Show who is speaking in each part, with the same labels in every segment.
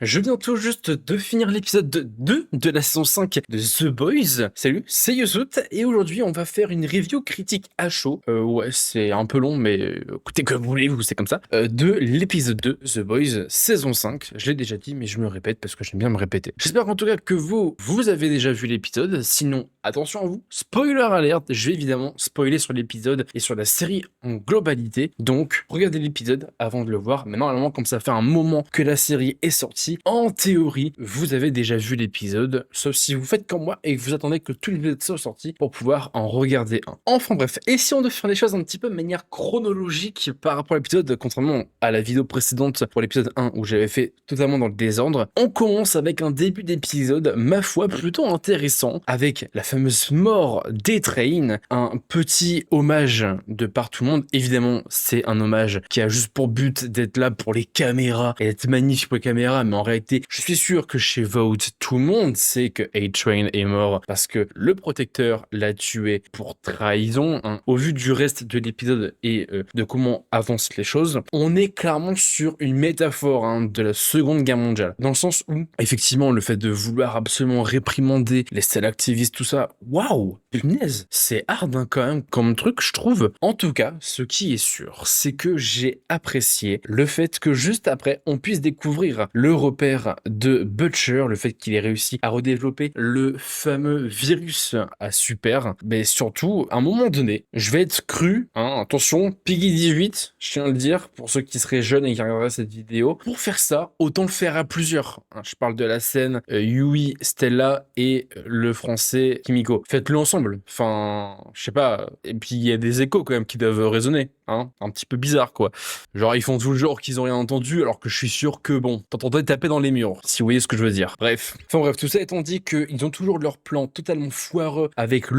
Speaker 1: Je viens tout juste de finir l'épisode 2 de la saison 5 de The Boys. Salut, c'est Youssout et aujourd'hui on va faire une review critique à chaud. Ouais, c'est un peu long mais écoutez comme vous voulez, vous c'est comme ça. De l'épisode 2 The Boys saison 5. Je l'ai déjà dit mais je me répète parce que j'aime bien me répéter. J'espère en tout cas que vous avez déjà vu l'épisode. Sinon, attention à vous. Spoiler alert, je vais évidemment spoiler sur l'épisode et sur la série en globalité. Donc, regardez l'épisode avant de le voir. Mais normalement, comme ça fait un moment que la série est sortie, en théorie, vous avez déjà vu l'épisode, sauf si vous faites comme moi et que vous attendez que tous les épisodes soient sortis pour pouvoir en regarder un. Enfin bref, essayons de faire les choses un petit peu de manière chronologique par rapport à l'épisode, contrairement à la vidéo précédente pour l'épisode 1 où j'avais fait totalement dans le désordre. On commence avec un début d'épisode, ma foi, plutôt intéressant, avec la fameuse mort d'Etrain, un petit hommage de par tout le monde. Évidemment, c'est un hommage qui a juste pour but d'être là pour les caméras et d'être magnifique pour les caméras, mais en réalité, je suis sûr que chez Vought, tout le monde sait que A-Train est mort parce que le protecteur l'a tué pour trahison. Hein. Au vu du reste de l'épisode et de comment avancent les choses, on est clairement sur une métaphore de la Seconde Guerre mondiale. Dans le sens où, effectivement, le fait de vouloir absolument réprimander les sales activistes, tout ça, waouh, punaise, c'est hard quand même comme truc, je trouve. En tout cas, ce qui est sûr, c'est que j'ai apprécié le fait que juste après, on puisse découvrir le repère de Butcher, le fait qu'il ait réussi à redévelopper le fameux virus à super. Mais surtout, à un moment donné, je vais être cru, attention, Piggy 18, je tiens à le dire, pour ceux qui seraient jeunes et qui regarderaient cette vidéo. Pour faire ça, autant le faire à plusieurs. Je parle de la scène Yui, Stella et le français Kimiko. Faites-le ensemble. Enfin, je sais pas. Et puis il y a des échos quand même qui doivent résonner. Un petit peu bizarre quoi. Genre ils font toujours qu'ils ont rien entendu alors que je suis sûr que bon, t'entendais taper dans les murs, si vous voyez ce que je veux dire. Bref. Enfin bref, tout ça étant dit qu'ils ont toujours leur plan totalement foireux avec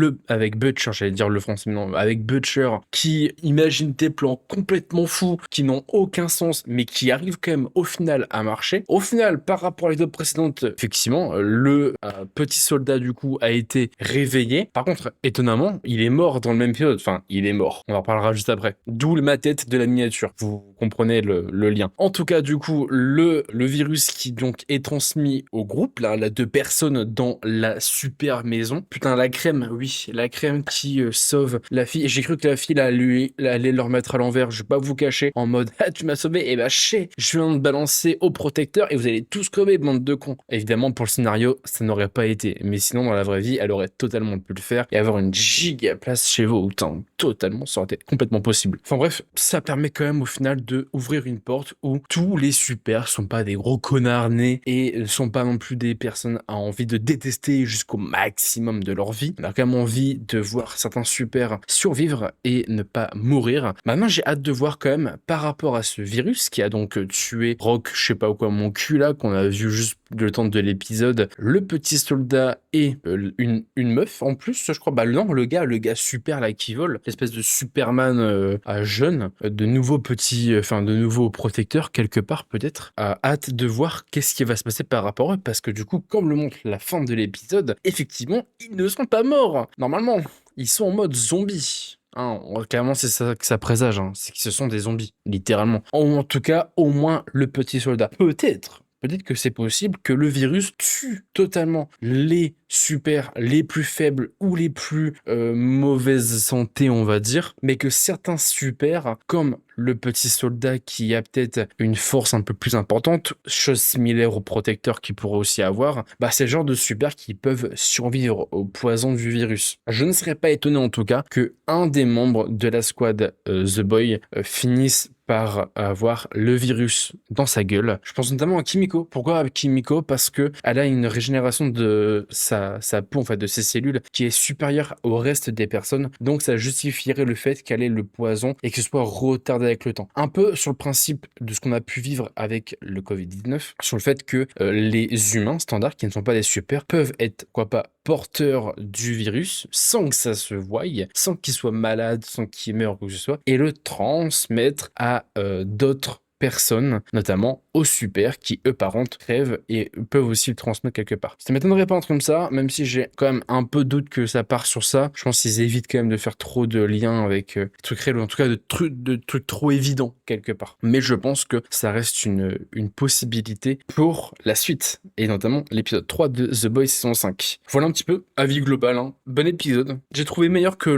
Speaker 1: Butcher, j'allais dire le français, mais non, avec Butcher, qui imagine des plans complètement fous, qui n'ont aucun sens, mais qui arrivent quand même au final à marcher. Au final, par rapport à les deux précédentes, effectivement, le petit soldat du coup a été réveillé. Par contre, étonnamment, il est mort dans le même épisode. Enfin, il est mort. On en reparlera juste après. D'où ma tête de la miniature. Vous comprenez le lien. En tout cas, du coup, le virus qui donc est transmis au groupe, là, deux personnes dans la super maison. Putain, la crème, oui, la crème qui sauve la fille. J'ai cru que la fille, là, lui, allait leur mettre à l'envers. Je vais pas vous cacher en mode, ah, tu m'as sauvé. Et bah, je viens de balancer au protecteur et vous allez tous crever, bande de cons. Évidemment, pour le scénario, ça n'aurait pas été. Mais sinon, dans la vraie vie, elle aurait totalement pu le faire et avoir une giga place chez vous. Autant, totalement, ça aurait été complètement possible. Enfin bref, ça permet quand même au final de ouvrir une porte où tous les super sont pas des gros connards nés et sont pas non plus des personnes à envie de détester jusqu'au maximum de leur vie. On a quand même envie de voir certains super survivre et ne pas mourir. Maintenant, j'ai hâte de voir quand même par rapport à ce virus qui a donc tué Rock, je sais pas quoi, mon cul là, qu'on a vu juste le temps de l'épisode, le petit soldat et une meuf en plus, je crois. Bah non, le gars super là qui vole, l'espèce de Superman à jeune, de nouveaux petits, de nouveaux protecteurs quelque part peut-être. Hâte de voir qu'est-ce qui va se passer par rapport à eux, parce que du coup, comme le montre la fin de l'épisode, effectivement, ils ne sont pas morts. Normalement, ils sont en mode zombie. Clairement, c'est ça que ça présage, c'est que ce sont des zombies, littéralement. En tout cas, au moins le petit soldat. Peut-être que c'est possible que le virus tue totalement les super, les plus faibles ou les plus mauvaises santé, on va dire, mais que certains super, comme le petit soldat qui a peut-être une force un peu plus importante, chose similaire au protecteur qu'il pourrait aussi avoir, bah c'est le genre de super qui peuvent survivre au poison du virus. Je ne serais pas étonné en tout cas que un des membres de la squad The Boy finisse par avoir le virus dans sa gueule. Je pense notamment à Kimiko. Pourquoi à Kimiko? Parce que elle a une régénération de sa peau, en fait, de ses cellules, qui est supérieure au reste des personnes. Donc ça justifierait le fait qu'elle ait le poison et que ce soit retardé avec le temps. Un peu sur le principe de ce qu'on a pu vivre avec le Covid-19, sur le fait que les humains standards, qui ne sont pas des super, peuvent être, quoi pas, porteurs du virus sans que ça se voie, sans qu'ils soient malades, sans qu'ils meurent ou quoi que ce soit, et le transmettre à d'autres personnes, notamment aux super, qui eux par contre crèvent et peuvent aussi le transmettre quelque part. Ça m'étonnerait pas un truc comme ça, même si j'ai quand même un peu doute que ça part sur ça. Je pense qu'ils évitent quand même de faire trop de liens avec des trucs réels, ou en tout cas de trucs trop évidents quelque part. Mais je pense que ça reste une possibilité pour la suite, et notamment l'épisode 3 de The Boys saison 5. Voilà un petit peu, avis global, hein. Bon épisode. J'ai trouvé meilleur que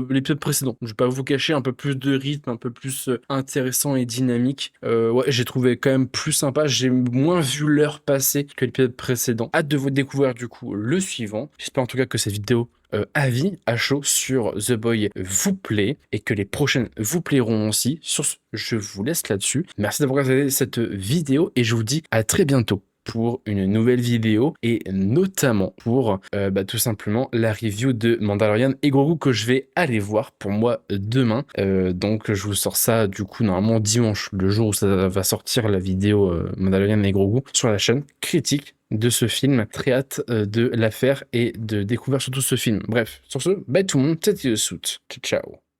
Speaker 1: l'épisode précédent. Je vais pas vous cacher, un peu plus de rythme, un peu plus intéressant et dynamique. Ouais, j'ai trouvé quand même plus sympa. J'ai moins vu l'heure passer que l'épisode précédent. Hâte de vous découvrir du coup le suivant. J'espère en tout cas que cette vidéo avis à chaud sur The Boy vous plaît et que les prochaines vous plairont aussi. Sur ce, je vous laisse là-dessus. Merci d'avoir regardé cette vidéo et je vous dis à très bientôt pour une nouvelle vidéo et notamment pour tout simplement la review de Mandalorian et Grogu que je vais aller voir pour moi demain. Donc je vous sors ça du coup normalement dimanche, le jour où ça va sortir la vidéo Mandalorian et Grogu sur la chaîne critique de ce film. Très hâte de la faire et de découvrir surtout ce film. Bref, sur ce, bye tout le monde, c'était Yosuit. Ciao ciao.